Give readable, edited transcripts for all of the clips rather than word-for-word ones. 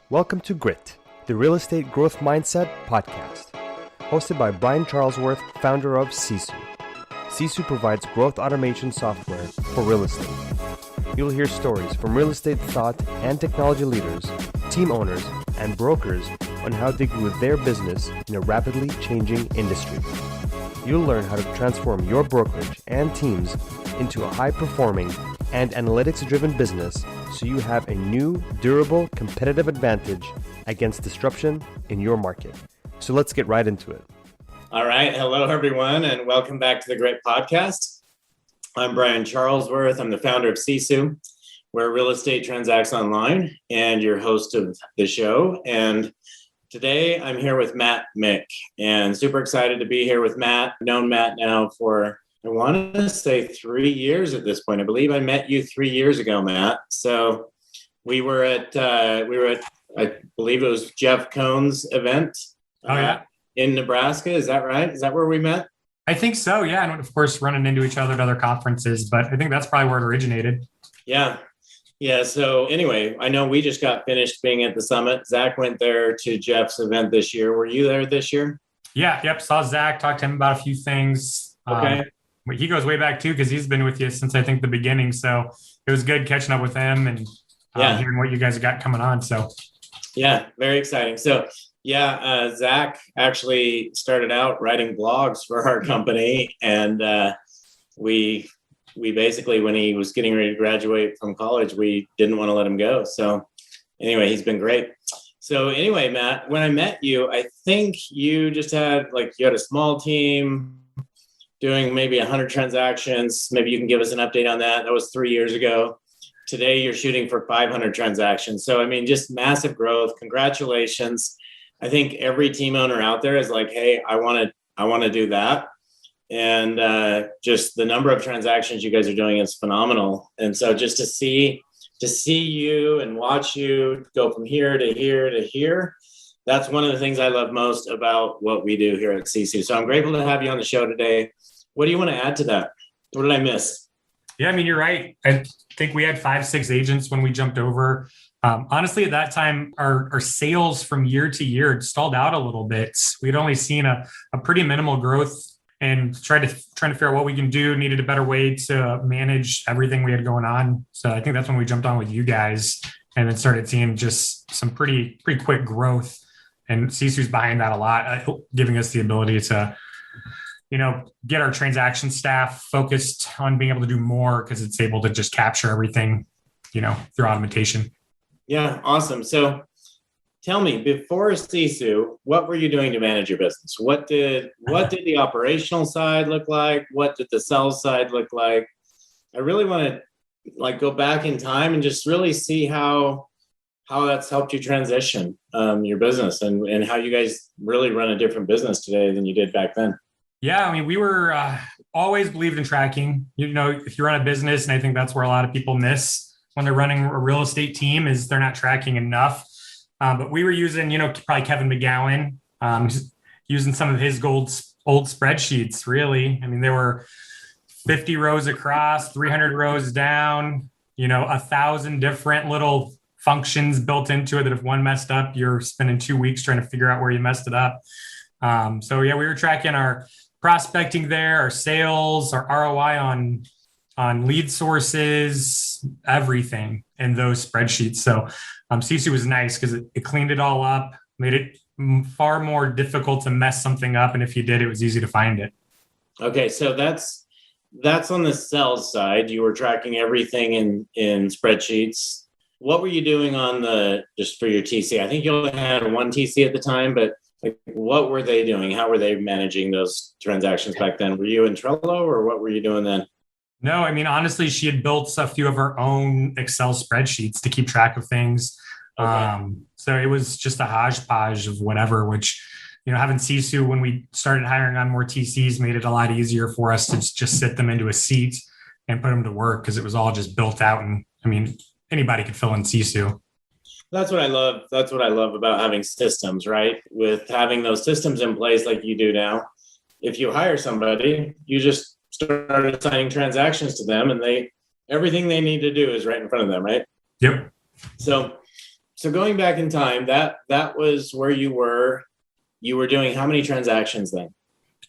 Welcome to Grit, the Real Estate Growth Mindset podcast, hosted by Brian Charlesworth, founder of Sisu. Sisu provides growth automation software for real estate. You'll hear stories from real estate thought and technology leaders, team owners, and brokers on how they grew their business in a rapidly changing industry. You'll learn how to transform your brokerage and teams into a high-performing and analytics-driven business so you have a new, durable, competitive advantage against disruption in your market. So let's get right into it. All right. Hello, everyone, and welcome back to the Grit Podcast. I'm Brian Charlesworth. I'm the founder of Sisu, where real estate transacts online, and your host of the show. And today I'm here with Mick, and super excited to be here with Matt. I've known Matt now for, I want to say 3 years at this point. I believe I met you 3 years ago, Matt. So we were at, I believe it was Jeff Cohn's event. In Nebraska. Is that right? Is that where we met? I think so. Yeah. And of course, running into each other at other conferences, but I think that's probably where it originated. Yeah. So anyway, I know we just got finished being at the summit. Zach went there to Jeff's event this year. Were you there this year? Yeah. Yep. Saw Zach, talked to him about a few things. Okay. He goes way back too, because he's been with you since I think the beginning. So it was good catching up with him and hearing what you guys have got coming on. So yeah, very exciting. So Zach actually started out writing blogs for our company, and we basically, when he was getting ready to graduate from college, we didn't want to let him go. So anyway, he's been great. So anyway, Matt, when I met you, I think you just had a small team doing maybe 100 transactions. Maybe you can give us an update on that. That was 3 years ago. Today, you're shooting for 500 transactions. So, I mean, just massive growth. Congratulations. I think every team owner out there is like, hey, I want to do that. And just the number of transactions you guys are doing is phenomenal. And so just to see you and watch you go from here to here to here, that's one of the things I love most about what we do here at Sisu. So I'm grateful to have you on the show today. What do you want to add to that? What did I miss? Yeah, I mean, you're right. I think we had 5-6 agents when we jumped over. Honestly, at that time, our sales from year to year had stalled out a little bit. We'd only seen a pretty minimal growth, and trying to figure out what we can do. Needed a better way to manage everything we had going on. So I think that's when we jumped on with you guys, and then started seeing just some pretty quick growth. And Sisu's behind that a lot, giving us the ability to, get our transaction staff focused on being able to do more, because it's able to just capture everything, through automation. Yeah, awesome. So tell me, before Sisu, what were you doing to manage your business? What did the operational side look like? What did the sales side look like? I really want to go back in time and just really see how that's helped you transition your business and how you guys really run a different business today than you did back then. Yeah, I mean, we were always believed in tracking. If you run a business, and I think that's where a lot of people miss when they're running a real estate team, is they're not tracking enough. But we were using, probably Kevin McGowan, using some of his old spreadsheets, really. I mean, there were 50 rows across, 300 rows down, 1,000 different little functions built into it that if one messed up, you're spending 2 weeks trying to figure out where you messed it up. We were tracking our prospecting there, our sales, our ROI on lead sources, everything in those spreadsheets. So Sisu was nice because it cleaned it all up, made it far more difficult to mess something up. And if you did, it was easy to find it. Okay, so that's on the sales side. You were tracking everything in spreadsheets. What were you doing just for your TC? I think you only had one TC at the time, but what were they doing? How were they managing those transactions back then? Were you in Trello, or what were you doing then? No, I mean, honestly, she had built a few of her own Excel spreadsheets to keep track of things. Okay. So it was just a hodgepodge of whatever, which, having Sisu, when we started hiring on more TCs, made it a lot easier for us to just sit them into a seat and put them to work, because it was all just built out. And I mean, anybody could fill in Sisu. That's what I love. That's what I love about having systems, right? With having those systems in place like you do now, if you hire somebody, you just start assigning transactions to them, and everything they need to do is right in front of them, right? Yep. So So going back in time, that was where you were. You were doing how many transactions then?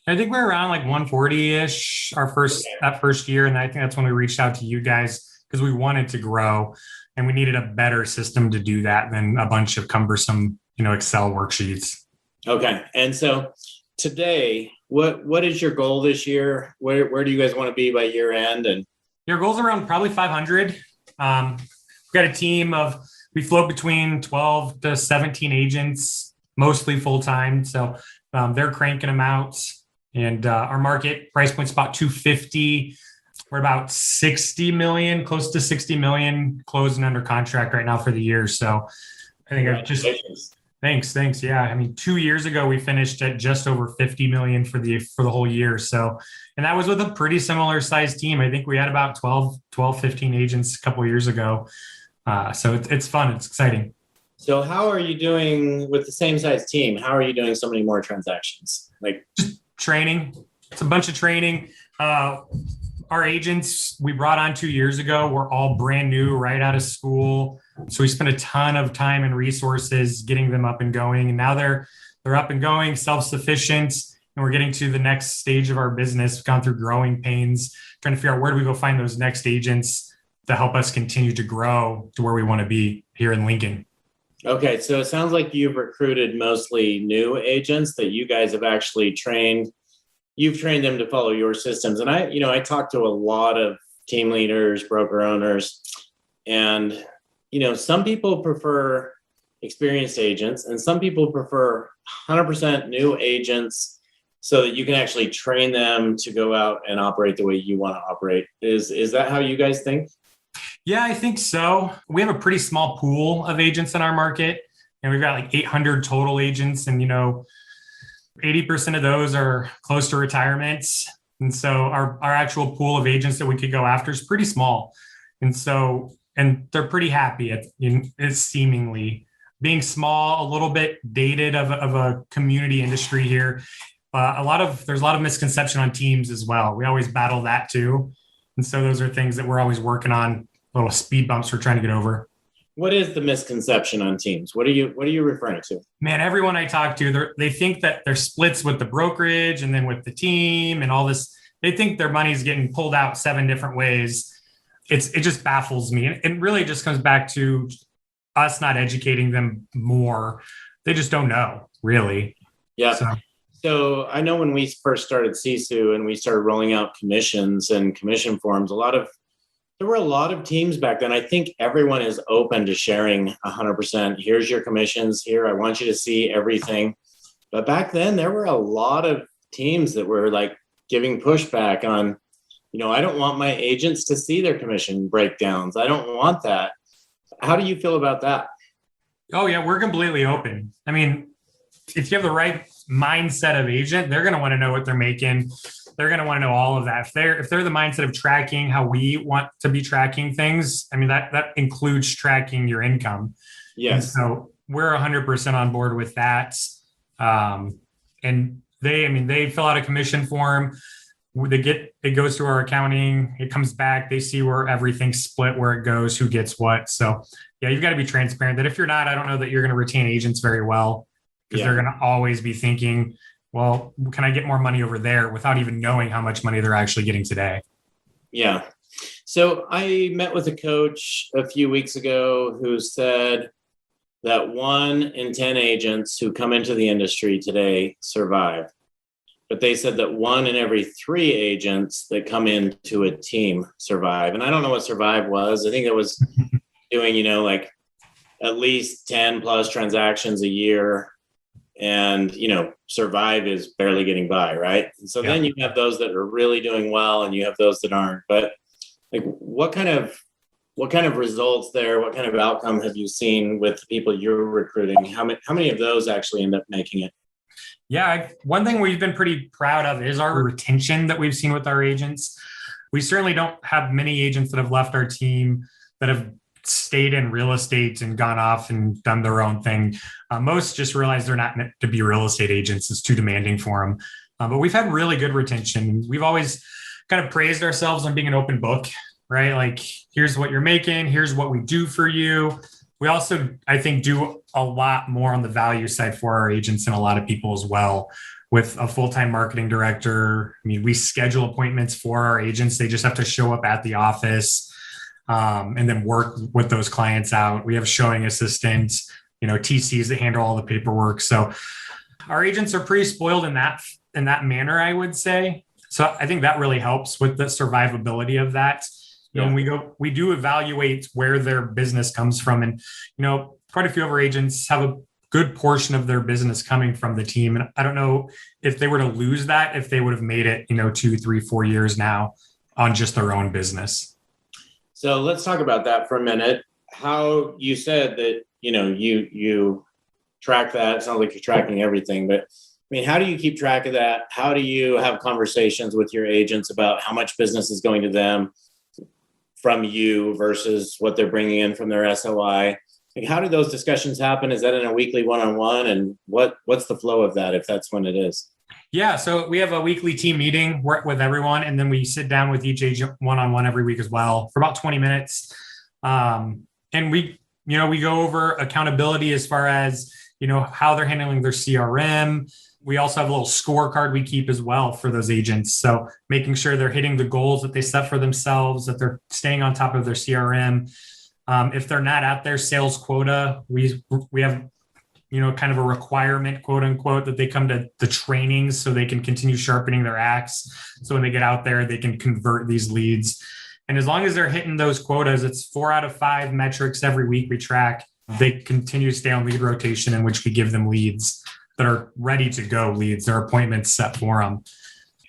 I think we're around like 140-ish that first year. And I think that's when we reached out to you guys because we wanted to grow and we needed a better system to do that than a bunch of cumbersome, Excel worksheets. Okay. And so today, what is your goal this year? Where do you guys want to be by year end? And your goal's around probably 500. We've got a team we float between 12 to 17 agents, mostly full-time. So they're cranking them out. And our market price point's about 250. We're about 60 million, close to 60 million closed and under contract right now for the year. So I think thanks. Yeah. I mean, 2 years ago, we finished at just over 50 million for the whole year. So, and that was with a pretty similar sized team. I think we had about 15 agents a couple of years ago. So it's fun. It's exciting. So how are you doing with the same size team? How are you doing so many more transactions? Like just training. It's a bunch of training. Our agents we brought on 2 years ago were all brand new, right out of school. So we spent a ton of time and resources getting them up and going. And now they're up and going, self-sufficient. And we're getting to the next stage of our business. We've gone through growing pains, trying to figure out where do we go find those next agents to help us continue to grow to where we want to be here in Lincoln. Okay, so it sounds like you've recruited mostly new agents that you guys have actually trained. You've trained them to follow your systems. And I talked to a lot of team leaders, broker owners, and, some people prefer experienced agents and some people prefer 100% new agents so that you can actually train them to go out and operate the way you want to operate. Is that how you guys think? Yeah, I think so. We have a pretty small pool of agents in our market, and we've got like 800 total agents, and 80% of those are close to retirement. And so our actual pool of agents that we could go after is pretty small. And they're pretty happy it's seemingly being small, a little bit dated of a community industry here. There's a lot of misconception on teams as well. We always battle that too. And so those are things that we're always working on, little speed bumps we're trying to get over. What is the misconception on teams? What are you referring to? Man, everyone I talk to, they think that there's splits with the brokerage and then with the team and all this. They think their money's getting pulled out 7 different ways. It just baffles me. And it really just comes back to us not educating them more. They just don't know, really. Yeah. So I know when we first started Sisu and we started rolling out commissions and commission forms, there were a lot of teams back then. I think everyone is open to sharing 100%. Here's your commissions here. I want you to see everything. But back then there were a lot of teams that were like giving pushback on, I don't want my agents to see their commission breakdowns. I don't want that. How do you feel about that? Oh yeah, we're completely open. I mean, if you have the right mindset of agent, they're going to want to know what they're making. They're going to want to know all of that. If they're the mindset of tracking how we want to be tracking things, I mean, that includes tracking your income. Yes. And so we're 100% on board with that. And they fill out a commission form. It goes to our accounting. It comes back. They see where everything's split, where it goes, who gets what. So yeah, you've got to be transparent that if you're not, I don't know that you're going to retain agents very well. Because they're going to always be thinking, well, can I get more money over there without even knowing how much money they're actually getting today? Yeah. So I met with a coach a few weeks ago who said that 1 in 10 agents who come into the industry today survive. But they said that 1 in every 3 agents that come into a team survive. And I don't know what survive was. I think it was doing, like at least 10 plus transactions a year. And, survive is barely getting by, right? And so then you have those that are really doing well and you have those that aren't. But like what kind of results there, what kind of outcome have you seen with the people you're recruiting? How many of those actually end up making it? Yeah, one thing we've been pretty proud of is our retention that we've seen with our agents. We certainly don't have many agents that have left our team that have stayed in real estate and gone off and done their own thing. Most just realize they're not meant to be real estate agents. It's too demanding for them. But we've had really good retention. We've always kind of praised ourselves on being an open book, right? Like, here's what you're making. Here's what we do for you. We also, I think, do a lot more on the value side for our agents and a lot of people as well. With a full-time marketing director, I mean, we schedule appointments for our agents. They just have to show up at the office and then work with those clients out. We have showing assistants, TCs that handle all the paperwork. So our agents are pretty spoiled in that manner, I would say. So I think that really helps with the survivability of that. When we do evaluate where their business comes from, and quite a few of our agents have a good portion of their business coming from the team. And I don't know if they were to lose that, if they would have made it, 2, 3, 4 years now on just their own business. So let's talk about that for a minute. How you said that, you track that. It sounds like you're tracking everything, but I mean, how do you keep track of that? How do you have conversations with your agents about how much business is going to them from you versus what they're bringing in from their SOI? Like, how do those discussions happen? Is that in a weekly one-on-one? And what's the flow of that, if that's when it is? Yeah. So we have a weekly team meeting with everyone, and then we sit down with each agent one-on-one every week as well for about 20 minutes. And we go over accountability as far as, how they're handling their CRM. We also have a little scorecard we keep as well for those agents. So making sure they're hitting the goals that they set for themselves, that they're staying on top of their CRM. If they're not at their sales quota, we have, kind of a requirement, quote unquote, that they come to the trainings so they can continue sharpening their axe. So when they get out there, they can convert these leads. And as long as they're hitting those quotas, it's 4 out of 5 metrics every week we track. They continue to stay on lead rotation, in which we give them leads that are ready to go leads. There are appointments set for them.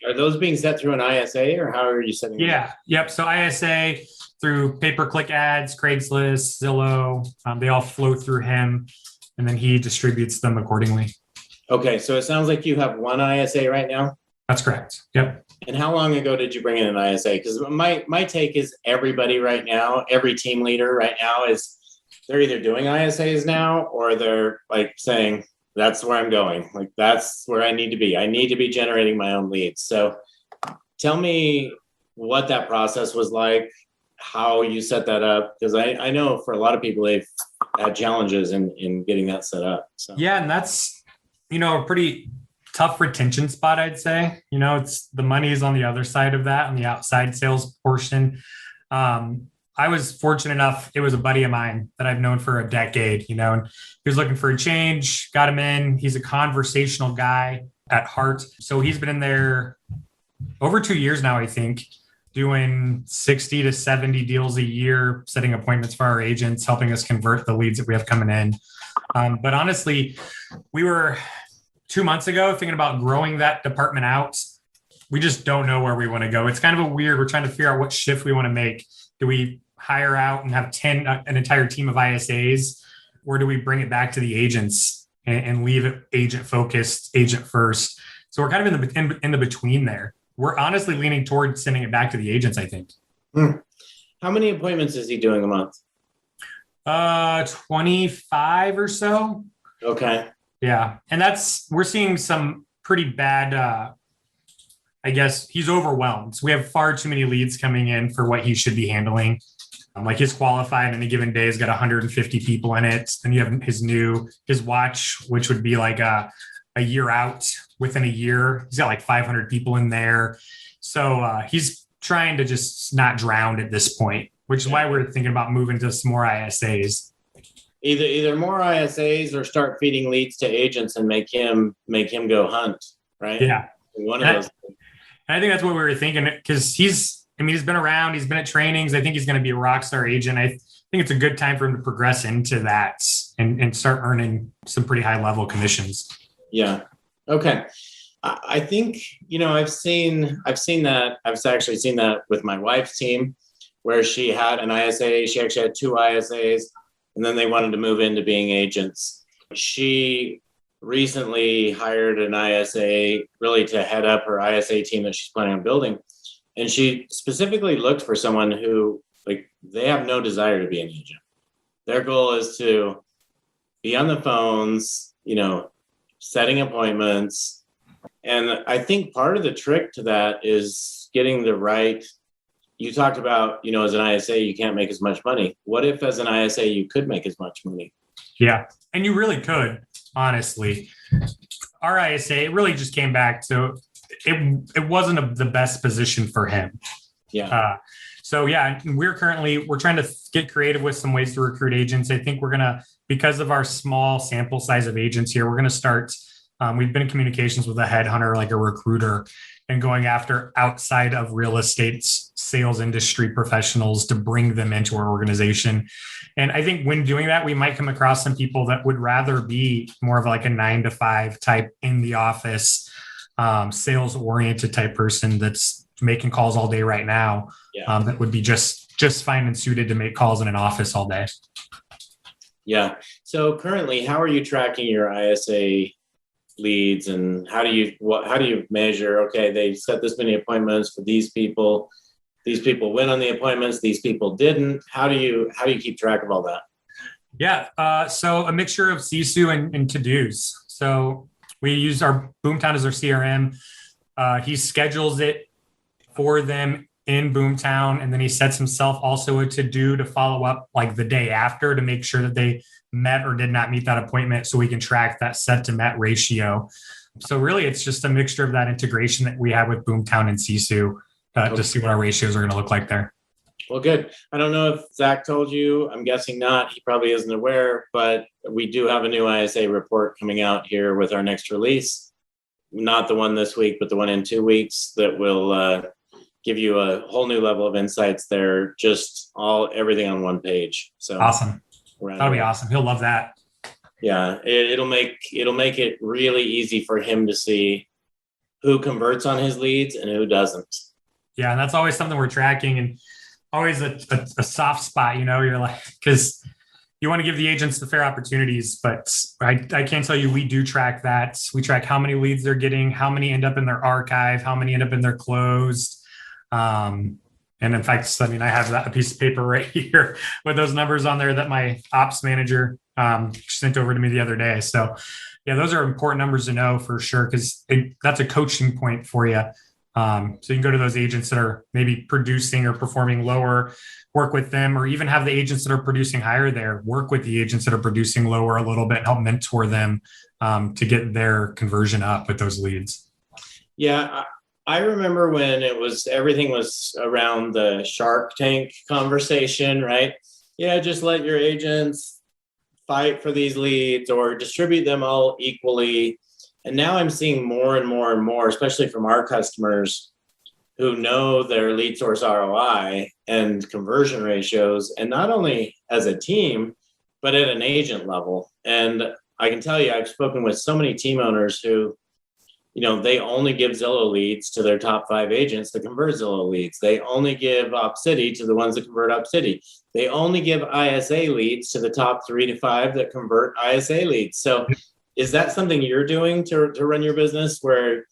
Are those being set through an ISA, or how are you setting them up? Yep. So ISA through pay-per-click ads, Craigslist, Zillow, they all flow through him, and then he distributes them accordingly. Okay. So it sounds like you have one ISA right now. That's correct. Yep. And how long ago did you bring in an ISA? Because my take is everybody right now, every team leader right now is they're either doing ISAs now, or they're like saying, that's where I'm going. Like, that's where I need to be. I need to be generating my own leads. So tell me what that process was like, how you set that up. Because I know for a lot of people, they've had challenges in getting that set up. So. Yeah. And that's, a pretty tough retention spot, I'd say. It's the money is on the other side of that, on the outside sales portion. I was fortunate enough, it was a buddy of mine that I've known for a decade, and he was looking for a change, got him in. He's a conversational guy at heart. So he's been in there over 2 years now, I think, doing 60 to 70 deals a year, setting appointments for our agents, helping us convert the leads that we have coming in. But honestly, we were 2 months ago thinking about growing that department out. We just don't know where we want to go. It's kind of we're trying to figure out what shift we want to make. Do we hire out and have an entire team of ISAs, or do we bring it back to the agents and leave it agent focused, agent first? So we're kind of in the between there. We're honestly leaning towards sending it back to the agents, I think. How many appointments is he doing a month? 25 or so. Okay. Yeah. And we're seeing some pretty bad, I guess he's overwhelmed. So we have far too many leads coming in for what he should be handling. Like his qualified in a given day has got 150 people in it. Then you have his watch, which would be like a year out. Within a year, he's got like 500 people in there. So he's trying to just not drown at this point, which is why we're thinking about moving to some more ISAs. Either more ISAs or start feeding leads to agents and make him go hunt, right? Yeah. One of those. And I think that's what we were thinking, because he's been around, he's been at trainings. I think he's going to be a rock star agent. I think it's a good time for him to progress into that and start earning some pretty high level commissions. Yeah. Okay. I think, I've seen that. I've actually seen that with my wife's team, where she had an ISA. She actually had 2 ISAs, and then they wanted to move into being agents. She recently hired an ISA really to head up her ISA team that she's planning on building. And she specifically looked for someone who, like, they have no desire to be an agent. Their goal is to be on the phones, setting appointments. And I think part of the trick to that is getting the right you talked about, as an ISA, you can't make as much money. What if as an ISA, you could make as much money? Yeah. And you really could, honestly. Our ISA, it really just came back to it wasn't the best position for him. Yeah. So yeah, we're trying to get creative with some ways to recruit agents. I think because of our small sample size of agents here, we're going to start, we've been in communications with a headhunter, like a recruiter, and going after outside of real estate sales industry professionals to bring them into our organization. And I think when doing that, we might come across some people that would rather be more of like a 9-to-5 type in the office, sales oriented type person that's making calls all day right now. Yeah. That would be just fine and suited to make calls in an office all day. Yeah. So currently, how are you tracking your ISA leads, and how do you measure, okay, they set this many appointments for these people went on the appointments, these people didn't? How do you keep track of all that? Yeah. So a mixture of Sisu and to-dos. So we use our Boomtown as our CRM. He schedules it for them in Boomtown, and then he sets himself also a to-do to follow up like the day after to make sure that they met or did not meet that appointment, so we can track that set to met ratio. So really, it's just a mixture of that integration that we have with Boomtown and Sisu to see what our ratios are going to look like there. Well, good. I don't know if Zach told you. I'm guessing not. He probably isn't aware, but we do have a new ISA report coming out here with our next release. Not the one this week, but the one in 2 weeks that will give you a whole new level of insights there. Just everything on one page. So awesome. That'll be awesome. He'll love that. Yeah, it'll make it really easy for him to see who converts on his leads and who doesn't. Yeah, and that's always something we're tracking, and always a soft spot. You're like, because you want to give the agents the fair opportunities, but I can't tell you, we do track that. We track how many leads they're getting, how many end up in their archive, how many end up in their closed. And in fact, I have a piece of paper right here with those numbers on there that my ops manager sent over to me the other day. So yeah, those are important numbers to know for sure, because that's a coaching point for you. So you can go to those agents that are maybe producing or performing lower, work with them, or even have the agents that are producing higher there, work with the agents that are producing lower a little bit, and help mentor them to get their conversion up with those leads. Yeah. I remember when everything was around the Shark Tank conversation, right? Yeah, just let your agents fight for these leads or distribute them all equally. And now I'm seeing more and more and more, especially from our customers who know their lead source ROI and conversion ratios, and not only as a team, but at an agent level. And I can tell you, I've spoken with so many team owners who, they only give Zillow leads to their top 5 agents that convert Zillow leads. They only give OpCity to the ones that convert OpCity. They only give ISA leads to the top 3 to 5 that convert ISA leads. So is that something you're doing to run your business, where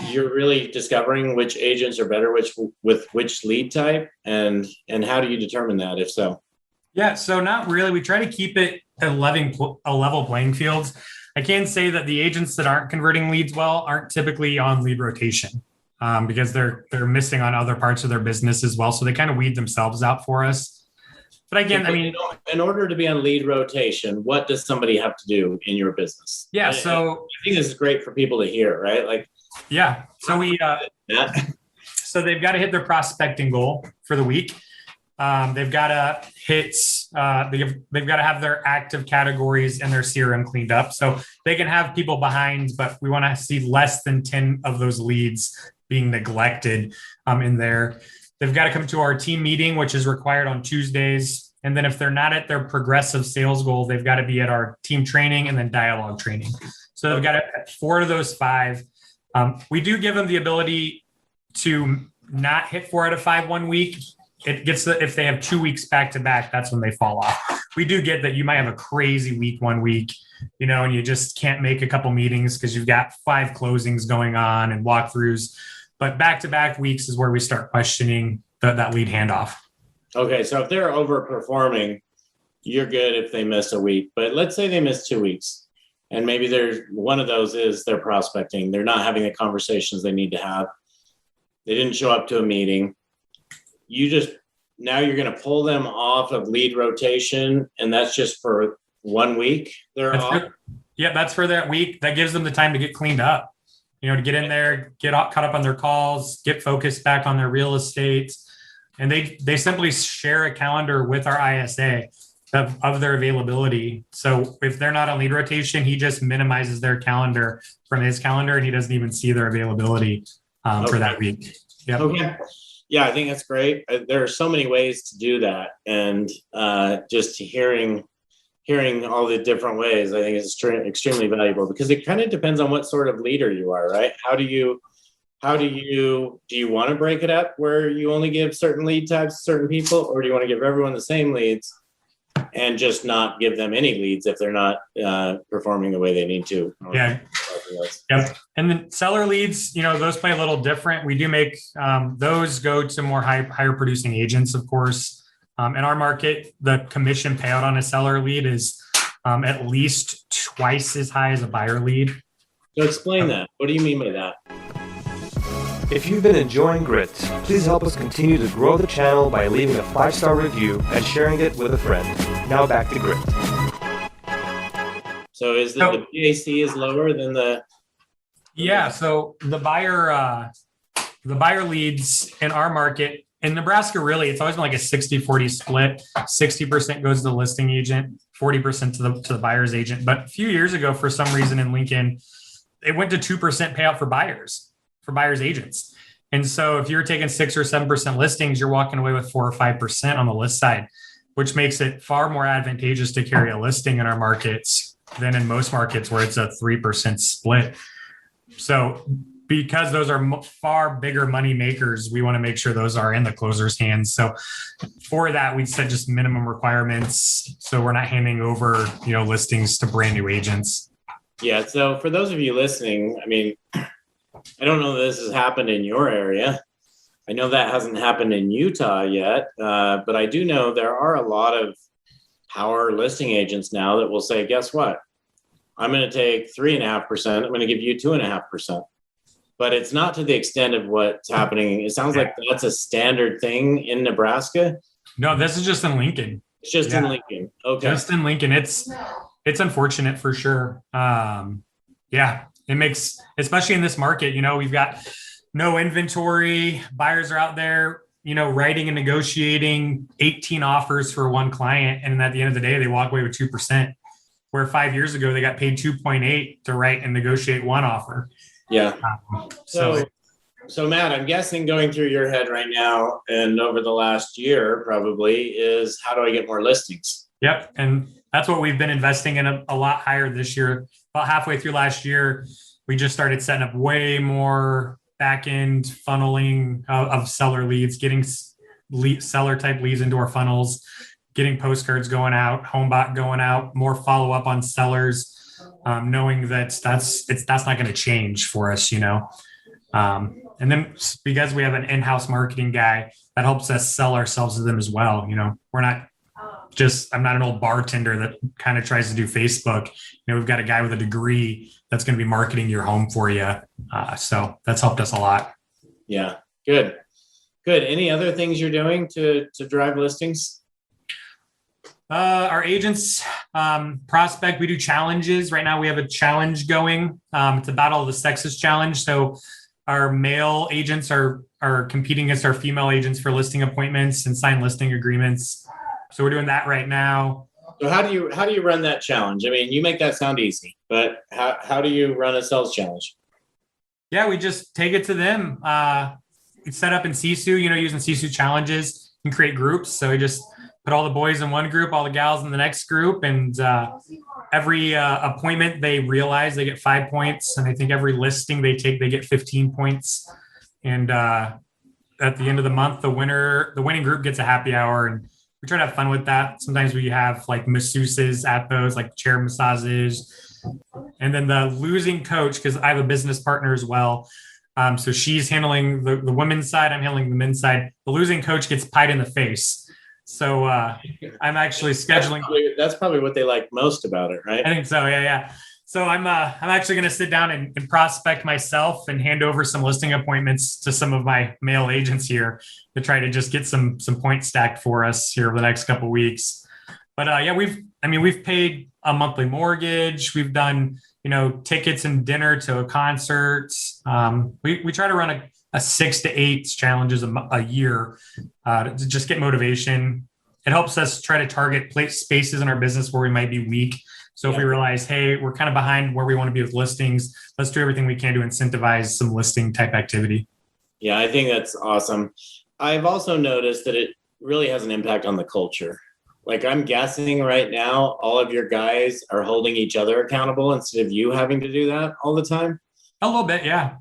you're really discovering which agents are better with which lead type, and how do you determine that, if so? Yeah, so not really. We try to keep it a level playing field. I can say that the agents that aren't converting leads well aren't typically on lead rotation because they're missing on other parts of their business as well. So they kind of weed themselves out for us. But again, in order to be on lead rotation, what does somebody have to do in your business? Yeah, I think this is great for people to hear, right? Like, yeah. So so they've got to hit their prospecting goal for the week. They've got to hit. They've got to have their active categories and their CRM cleaned up, so they can have people behind. But we want to see less than 10 of those leads being neglected in there. They've got to come to our team meeting, which is required on Tuesdays. And then if they're not at their progressive sales goal, they've got to be at our team training and then dialogue training. So they've got to have 4 of those 5. We do give them the ability to not hit 4 out of 5 one week. It gets if they have 2 weeks back to back, that's when they fall off. We do get that you might have a crazy week one week, and you just can't make a couple meetings because you've got 5 closings going on and walkthroughs. But back-to-back weeks is where we start questioning that lead handoff. Okay, so if they're overperforming, you're good if they miss a week. But let's say they miss 2 weeks, and maybe there's one of those is they're prospecting. They're not having the conversations they need to have. They didn't show up to a meeting. now you're going to pull them off of lead rotation, and that's just for 1 week. That's for that week. That gives them the time to get cleaned up, to get in there, get caught up on their calls, get focused back on their real estate. And they simply share a calendar with our ISA of their availability. So if they're not on lead rotation, he just minimizes their calendar from his calendar, and he doesn't even see their availability for that week. Yep. Okay. Yeah, I think that's great. There are so many ways to do that. And just hearing all the different ways, I think is extremely valuable, because it kind of depends on what sort of leader you are, right? Do you want to break it up where you only give certain lead types to certain people, or do you want to give everyone the same leads and just not give them any leads if they're not performing the way they need to? Yeah. Yep. And then seller leads, those play a little different. We do make those go to more higher producing agents, of course. In our market, the commission payout on a seller lead is at least twice as high as a buyer lead. So explain that. What do you mean by that? If you've been enjoying Grit, please help us continue to grow the channel by leaving a 5-star review and sharing it with a friend. Now back to Grit. So is the PAC is lower than the? Yeah. So the buyer leads in our market in Nebraska, really, it's always been like a 60-40 split. 60% goes to the listing agent, 40% to the buyer's agent. But a few years ago, for some reason in Lincoln, it went to 2% payout for buyer's agents. And so if you're taking 6 or 7% listings, you're walking away with 4 or 5% on the list side, which makes it far more advantageous to carry a listing in our markets than in most markets where it's a 3% split. So because those are far bigger money makers, we want to make sure those are in the closer's hands. So for that, we set just minimum requirements, so we're not handing over, listings to brand new agents. Yeah. So for those of you listening, I mean, I don't know that this has happened in your area. I know that hasn't happened in Utah yet, but I do know there are a lot of power listing agents now that will say, guess what? I'm going to take 3.5%. I'm going to give you 2.5%. But it's not to the extent of what's happening. It sounds like that's a standard thing in Nebraska. No, this is just in Lincoln. It's just in Lincoln. Okay. Just in Lincoln. It's unfortunate for sure. It makes, especially in this market, we've got no inventory. Buyers are out there, writing and negotiating 18 offers for one client. And at the end of the day, they walk away with 2%, where 5 years ago, they got paid 2.8 to write and negotiate one offer. Yeah. So Matt, I'm guessing going through your head right now and over the last year probably is, how do I get more listings? Yep. And that's what we've been investing in a lot higher this year. About halfway through last year, we just started setting up way more back-end funneling of seller leads, getting seller type leads into our funnels, getting postcards going out, HomeBot going out, more follow-up on sellers. Knowing that that's not going to change for us, and then because we have an in-house marketing guy that helps us sell ourselves to them as well. I'm not an old bartender that kind of tries to do Facebook. We've got a guy with a degree that's going to be marketing your home for you. So that's helped us a lot. Yeah. Good. Any other things you're doing to drive listings? Our agents prospect. We do challenges. Right now we have a challenge going. It's a Battle of the Sexes challenge. So our male agents are competing against our female agents for listing appointments and sign listing agreements. So we're doing that right now. So how do you run that challenge? I mean, you make that sound easy, but how do you run a sales challenge? Yeah, we just take it to them. It's set up in Sisu, using Sisu challenges and create groups. So we just put all the boys in one group, all the gals in the next group. And every appointment they realize they get 5 points. And I think every listing they take, they get 15 points. And at the end of the month, the winning group gets a happy hour. And we try to have fun with that. Sometimes we have like masseuses at those, like chair massages. And then the losing coach, because I have a business partner as well. So she's handling the women's side. I'm handling the men's side. The losing coach gets pied in the face. So I'm actually scheduling. That's probably what they like most about it, right? I think so. Yeah. So I'm actually going to sit down and prospect myself and hand over some listing appointments to some of my male agents here to try to just get some points stacked for us here over the next couple of weeks. But yeah, we've paid a monthly mortgage. We've done, tickets and dinner to a concert. We try to run a 6 to 8 challenges a year to just get motivation. It helps us try to target spaces in our business where we might be weak. So if we realize, hey, we're kind of behind where we want to be with listings, let's do everything we can to incentivize some listing type activity. Yeah, I think that's awesome. I've also noticed that it really has an impact on the culture. Like, I'm guessing right now, all of your guys are holding each other accountable instead of you having to do that all the time. A little bit, yeah.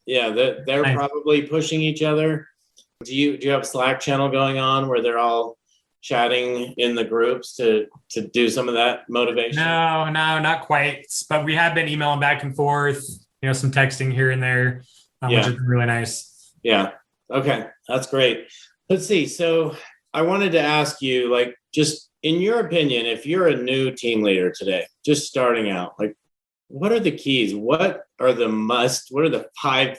Yeah, they're probably pushing each other. Do you have a Slack channel going on where they're all chatting in the groups to do some of that motivation? No, not quite. But we have been emailing back and forth, some texting here and there, which has been really nice. Yeah. Okay. That's great. Let's see. So I wanted to ask you, like, just in your opinion, if you're a new team leader today, just starting out, like, what are the keys? What are the 3 to 5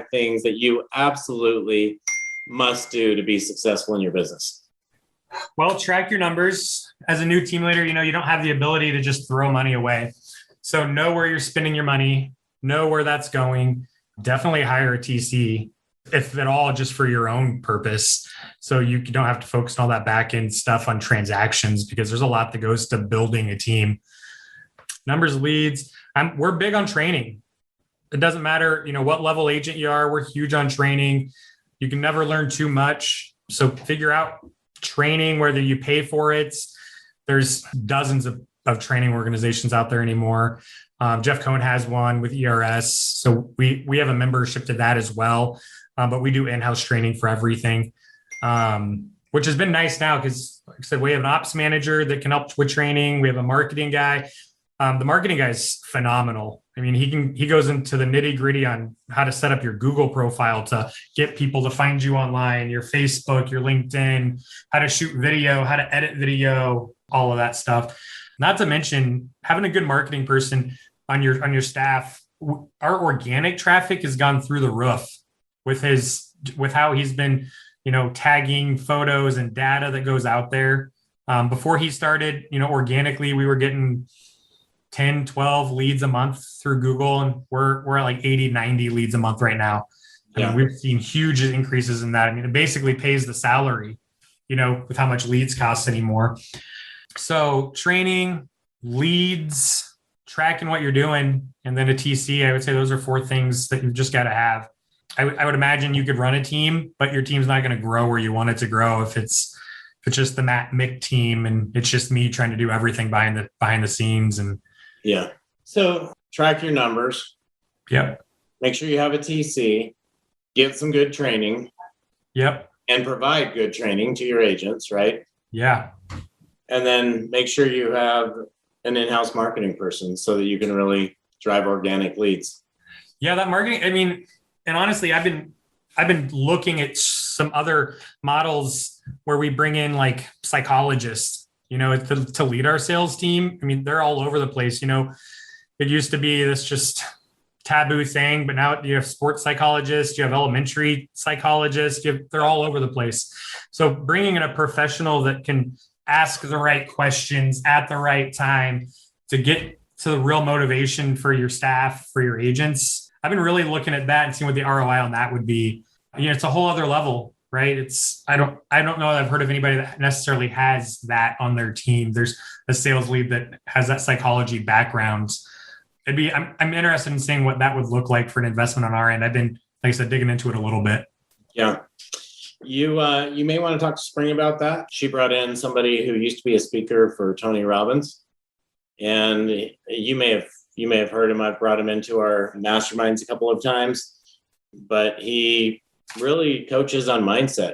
things that you absolutely must do to be successful in your business? Well, track your numbers. As a new team leader, you don't have the ability to just throw money away. So know where you're spending your money, know where that's going. Definitely hire a TC, if at all, just for your own purpose. So you don't have to focus on all that back end stuff on transactions, because there's a lot that goes to building a team. Numbers, leads. We're big on training. It doesn't matter, what level agent you are. We're huge on training. You can never learn too much. So figure out training, whether you pay for it. There's dozens of training organizations out there anymore. Jeff Cohn has one with ERS. So we have a membership to that as well. But we do in-house training for everything, which has been nice now because, like I said, we have an ops manager that can help with training. We have a marketing guy. The marketing guy is phenomenal. I mean, he goes into the nitty gritty on how to set up your Google profile to get people to find you online, your Facebook, your LinkedIn, how to shoot video, how to edit video, all of that stuff. Not to mention having a good marketing person on your staff. Our organic traffic has gone through the roof with how he's been, tagging photos and data that goes out there. Before he started, organically, we were getting 10, 12 leads a month through Google, and we're at like 80, 90 leads a month right now. I mean, we've seen huge increases in that. I mean, it basically pays the salary, with how much leads cost anymore. So training, leads, tracking what you're doing, and then a TC, I would say those are 4 things that you've just got to have. I would imagine you could run a team, but your team's not going to grow where you want it to grow if it's just the Mick team and it's just me trying to do everything behind the scenes. And yeah. So track your numbers. Yep. Make sure you have a TC, get some good training. Yep. And provide good training to your agents, right? Yeah. And then make sure you have an in-house marketing person so that you can really drive organic leads. Yeah, that marketing, I mean, and honestly, I've been looking at some other models where we bring in like psychologists, to lead our sales team. I mean, they're all over the place. It used to be this just taboo thing, but now you have sports psychologists, you have elementary psychologists, they're all over the place. So bringing in a professional that can ask the right questions at the right time to get to the real motivation for your staff, for your agents. I've been really looking at that and seeing what the ROI on that would be. It's a whole other level, right? I don't know that I've heard of anybody that necessarily has that on their team. There's a sales lead that has that psychology background. I'm interested in seeing what that would look like for an investment on our end. I've been, like I said, digging into it a little bit. Yeah. You may want to talk to Spring about that. She brought in somebody who used to be a speaker for Tony Robbins, and you may have heard him. I've brought him into our masterminds a couple of times, but he really coaches on mindset.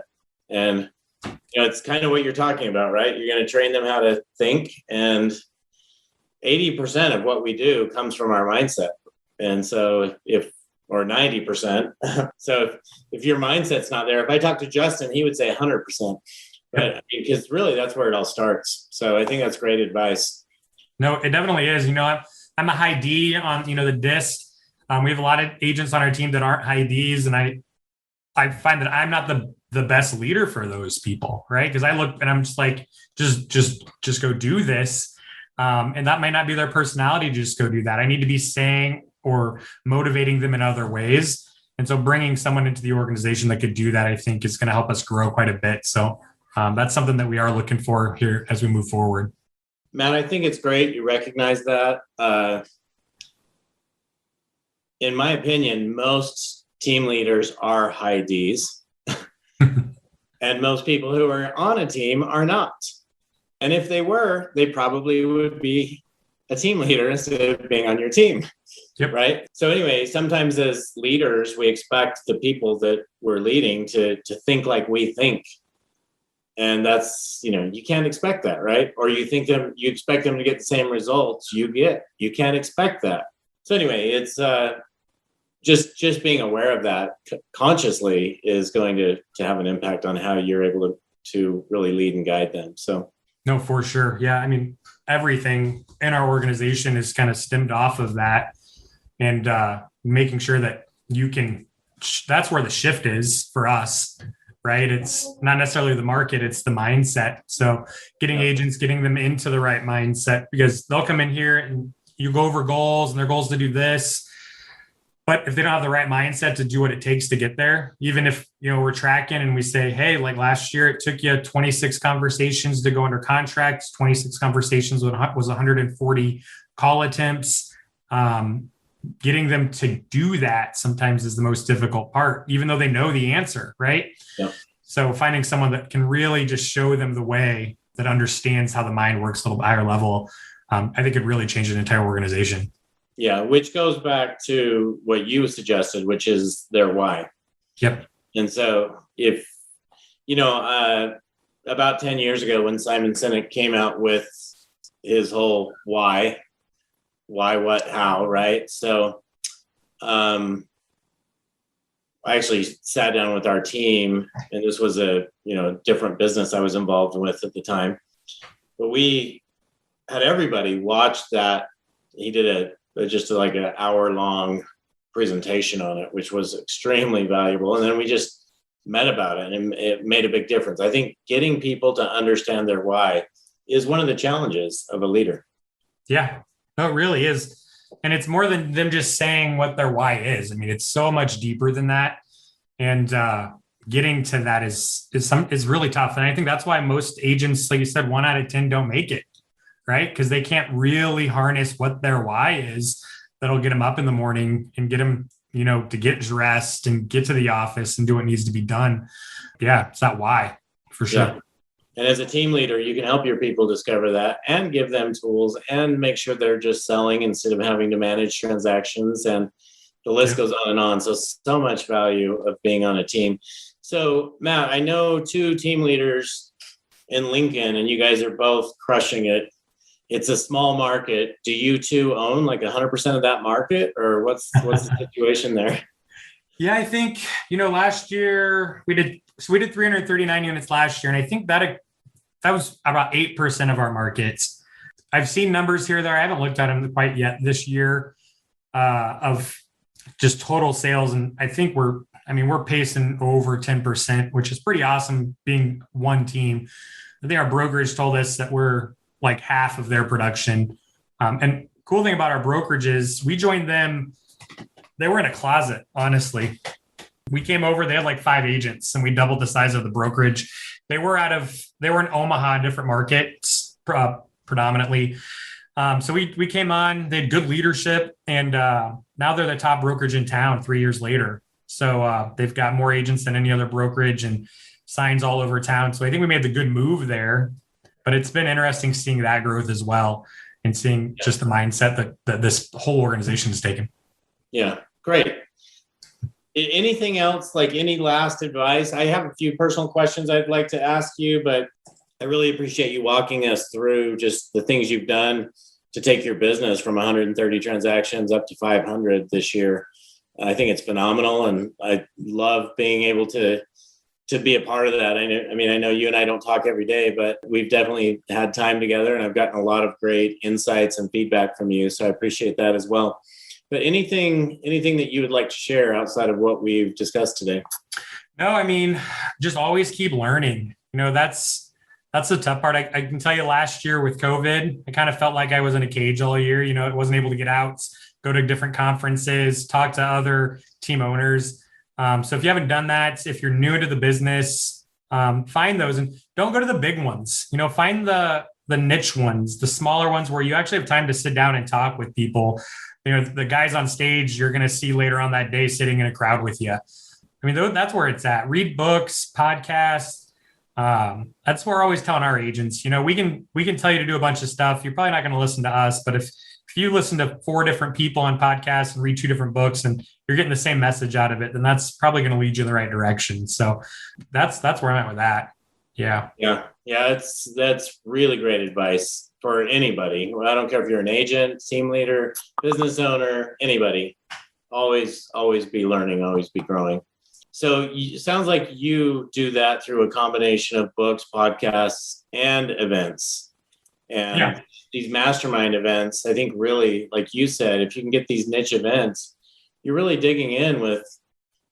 And it's kind of what you're talking about, right? You're going to train them how to think, and 80% of what we do comes from our mindset. And so or 90%. So if your mindset's not there, if I talk to Justin, he would say 100%. But because really that's where it all starts. So I think that's great advice. No, it definitely is. I'm I'm a high D on, the disc. We have a lot of agents on our team that aren't high Ds, and I find that I'm not the best leader for those people, right? Because I look and I'm just like, just go do this. And that might not be their personality to just go do that. I need to be saying or motivating them in other ways. And so bringing someone into the organization that could do that, I think is going to help us grow quite a bit. So that's something that we are looking for here as we move forward. Matt, I think it's great you recognize that. In my opinion, most team leaders are high Ds, and most people who are on a team are not. And if they were, they probably would be a team leader instead of being on your team. Yep. Right. So anyway, sometimes as leaders, we expect the people that we're leading to think like we think. And that's, you can't expect that, right? Or you expect them to get the same results you get. You can't expect that. So anyway, it's just being aware of that consciously is going to have an impact on how you're able to really lead and guide them. So no, for sure. Yeah. I mean, everything in our organization is kind of stemmed off of that, and making sure that that's where the shift is for us, right? It's not necessarily the market, it's the mindset. So getting agents, getting them into the right mindset, because they'll come in here and you go over goals and their goals to do this. But if they don't have the right mindset to do what it takes to get there, even if, we're tracking and we say, hey, like last year, it took you 26 conversations to go under contracts, 26 conversations was 140 call attempts. Getting them to do that sometimes is the most difficult part, even though they know the answer, right? Yep. So finding someone that can really just show them the way, that understands how the mind works a little higher level, I think it really changed an entire organization. Yeah, which goes back to what you suggested, which is their why. Yep. And so if, about 10 years ago when Simon Sinek came out with his whole why, what, how, right? So I actually sat down with our team, and this was a, different business I was involved with at the time. But we had everybody watch that. He did just like an hour-long presentation on it, which was extremely valuable. And then we just met about it, and it made a big difference. I think getting people to understand their why is one of the challenges of a leader. Yeah, no, it really is. And it's more than them just saying what their why is. I mean, it's so much deeper than that. And getting to that is really tough. And I think that's why most agents, like you said, 1 out of 10 don't make it. Right? Because they can't really harness what their why is that'll get them up in the morning and get them, to get dressed and get to the office and do what needs to be done. Yeah, it's that why for sure. Yeah. And as a team leader, you can help your people discover that and give them tools and make sure they're just selling instead of having to manage transactions. And the list goes on and on. So much value of being on a team. So Matt, I know 2 team leaders in Lincoln, and you guys are both crushing it. It's a small market. Do you 2 own like 100% of that market, or what's the situation there? Yeah, I think, last year we did 339 units last year. And I think that was about 8% of our markets. I've seen numbers here there. I haven't looked at them quite yet this year of just total sales. And I think we're pacing over 10%, which is pretty awesome being one team. I think our brokerage told us that we're like half of their production. And cool thing about our brokerage is we joined them. They were in a closet, honestly. We came over, they had like 5 agents, and we doubled the size of the brokerage. They were in Omaha, different markets predominantly. So we came on, they had good leadership, and now they're the top brokerage in town 3 years later. So they've got more agents than any other brokerage and signs all over town. So I think we made the good move there. But it's been interesting seeing that growth as well, and seeing just the mindset that this whole organization has taken. Yeah, great. Anything else, like any last advice? I have a few personal questions I'd like to ask you, but I really appreciate you walking us through just the things you've done to take your business from 130 transactions up to 500 this year. I think it's phenomenal, and I love being able to to be a part of that. I know you and I don't talk every day, but we've definitely had time together, and I've gotten a lot of great insights and feedback from you. So I appreciate that as well. But anything that you would like to share outside of what we've discussed today? No, I mean, just always keep learning. That's the tough part. I can tell you last year with COVID, I kind of felt like I was in a cage all year. I wasn't able to get out, go to different conferences, talk to other team owners. So if you haven't done that, if you're new to the business, find those and don't go to the big ones. Find the niche ones, the smaller ones where you actually have time to sit down and talk with people. The guys on stage you're going to see later on that day sitting in a crowd with you. That's where it's at. Read books, podcasts. That's where we're always telling our agents, we can tell you to do a bunch of stuff. You're probably not going to listen to us, but if you listen to 4 different people on podcasts and read 2 different books and you're getting the same message out of it, then that's probably going to lead you in the right direction. So that's where I'm at with that. Yeah. That's really great advice for anybody. I don't care if you're an agent, team leader, business owner, anybody. Always be learning, always be growing. So it sounds like you do that through a combination of books, podcasts, and events. And these mastermind events, I think really, like you said, if you can get these niche events, you're really digging in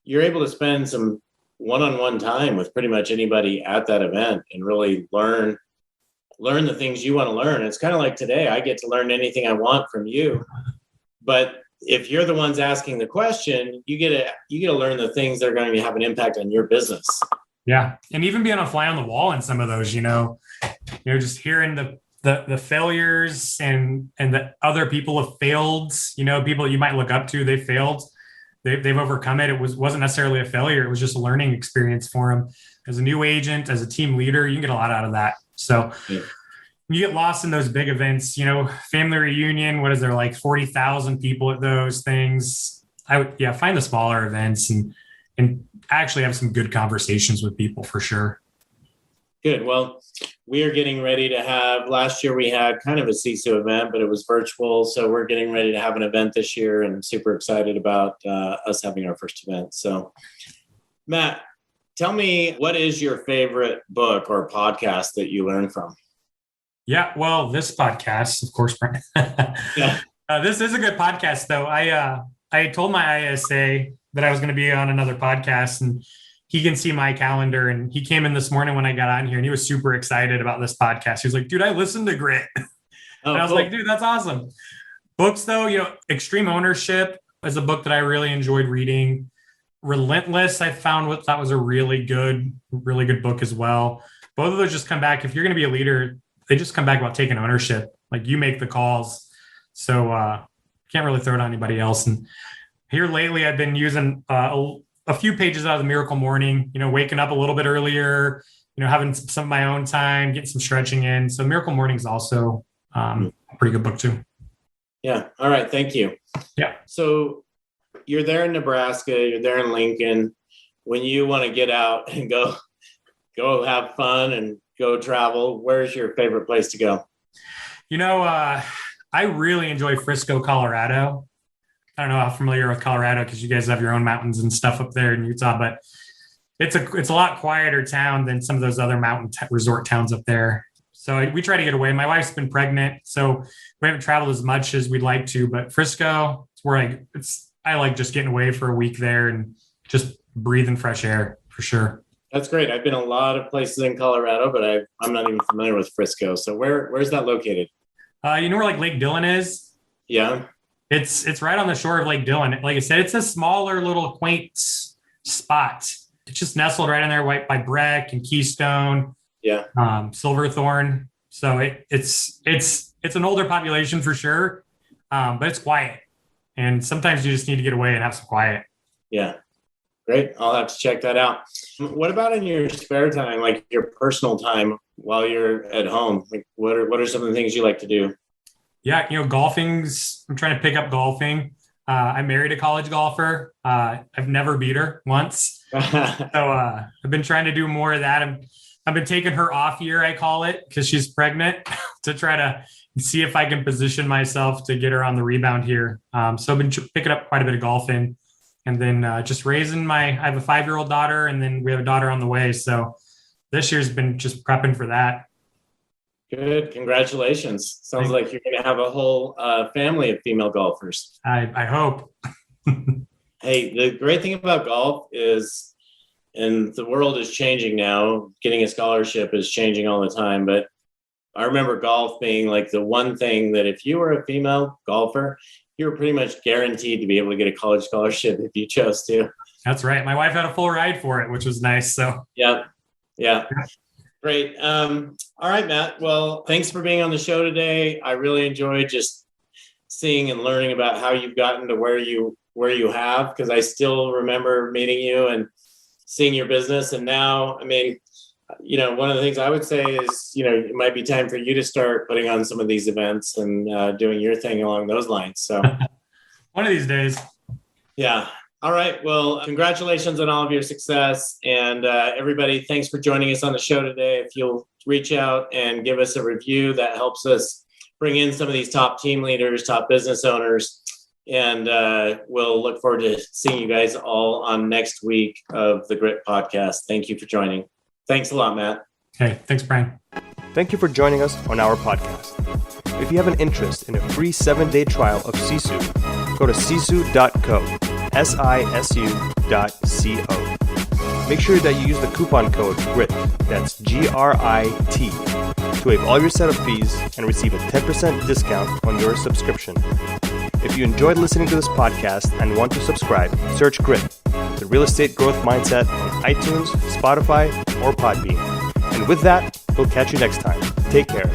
you're able to spend some one-on-one time with pretty much anybody at that event and really learn the things you want to learn. It's kind of like today, I get to learn anything I want from you. But if you're the ones asking the question, you get to learn the things that are going to have an impact on your business. Yeah. And even being a fly on the wall in some of those, just hearing the failures and the other people have failed, people you might look up to, they failed. They've overcome it. It wasn't necessarily a failure. It was just a learning experience for them. As a new agent, as a team leader, you can get a lot out of that. So you get lost in those big events, family reunion, what is there, like 40,000 people at those things? Find the smaller events and actually have some good conversations with people for sure. Good. Well, we are getting ready to last year we had kind of a Sisu event, but it was virtual. So we're getting ready to have an event this year, and I'm super excited about us having our first event. So Matt, tell me, what is your favorite book or podcast that you learn from? Yeah, well, this podcast, of course, Brent. This is a good podcast, though. I told my ISA that I was going to be on another podcast, and he can see my calendar. And he came in this morning when I got on here, and he was super excited about this podcast. He was like, "Dude, I listened to Grit," and I was like, "Dude, that's awesome." Books, though, Extreme Ownership is a book that I really enjoyed reading. Relentless, I found that was a really good book as well. Both of those just come back. If you're going to be a leader, they just come back about taking ownership. Like, you make the calls. So can't really throw it on anybody else. And here lately, I've been using a few pages out of the Miracle Morning, waking up a little bit earlier, having some of my own time, getting some stretching in. So Miracle Morning is also a pretty good book too. Yeah. All right. Thank you. Yeah. So you're there in Nebraska, you're there in Lincoln. When you want to get out and go have fun and go travel, where's your favorite place to go? I really enjoy Frisco, Colorado. I don't know how familiar with Colorado, because you guys have your own mountains and stuff up there in Utah, but it's a lot quieter town than some of those other mountain resort towns up there. So we try to get away. My wife's been pregnant, so we haven't traveled as much as we'd like to, but Frisco, it's where I like just getting away for a week there and just breathing fresh air for sure. That's great. I've been a lot of places in Colorado, but I'm not even familiar with Frisco. So where's that located? You know where like Lake Dillon is? Yeah. It's right on the shore of Lake Dillon. Like I said, it's a smaller little quaint spot. It's just nestled right in there, right by Breck and Keystone. Yeah. Silverthorne. So it's an older population for sure, but it's quiet. And sometimes you just need to get away and have some quiet. Yeah. Great. I'll have to check that out. What about in your spare time, like your personal time while you're at home? Like what are some of the things you like to do? Yeah, I'm trying to pick up golfing. I married a college golfer. I've never beat her once. So I've been trying to do more of that. I've been taking her off year, I call it, because she's pregnant, to try to see if I can position myself to get her on the rebound here. So I've been picking up quite a bit of golfing. And then just raising I have a 5-year-old daughter, and then we have a daughter on the way. So this year's been just prepping for that. Good. Congratulations. Sounds like you're going to have a whole family of female golfers. I hope. Hey, the great thing about golf is, and the world is changing now, getting a scholarship is changing all the time. But I remember golf being like the one thing that if you were a female golfer, you were pretty much guaranteed to be able to get a college scholarship if you chose to. That's right. My wife had a full ride for it, which was nice. So yeah. Great. All right, Matt. Well, thanks for being on the show today. I really enjoyed just seeing and learning about how you've gotten to where you have, because I still remember meeting you and seeing your business. And now, I mean, one of the things I would say is, it might be time for you to start putting on some of these events and doing your thing along those lines. So one of these days. Yeah. All right. Well, congratulations on all of your success. And everybody, thanks for joining us on the show today. If you'll reach out and give us a review, that helps us bring in some of these top team leaders, top business owners. And we'll look forward to seeing you guys all on next week of the Grit Podcast. Thank you for joining. Thanks a lot, Matt. Hey, thanks, Brian. Thank you for joining us on our podcast. If you have an interest in a free 7-day trial of Sisu, go to sisu.co, sisu.co. Make sure that you use the coupon code GRIT, that's GRIT, to waive all your setup fees and receive a 10% discount on your subscription. If you enjoyed listening to this podcast and want to subscribe, search GRIT, the Real Estate Growth Mindset, on iTunes, Spotify, or Podbean. And with that, we'll catch you next time. Take care.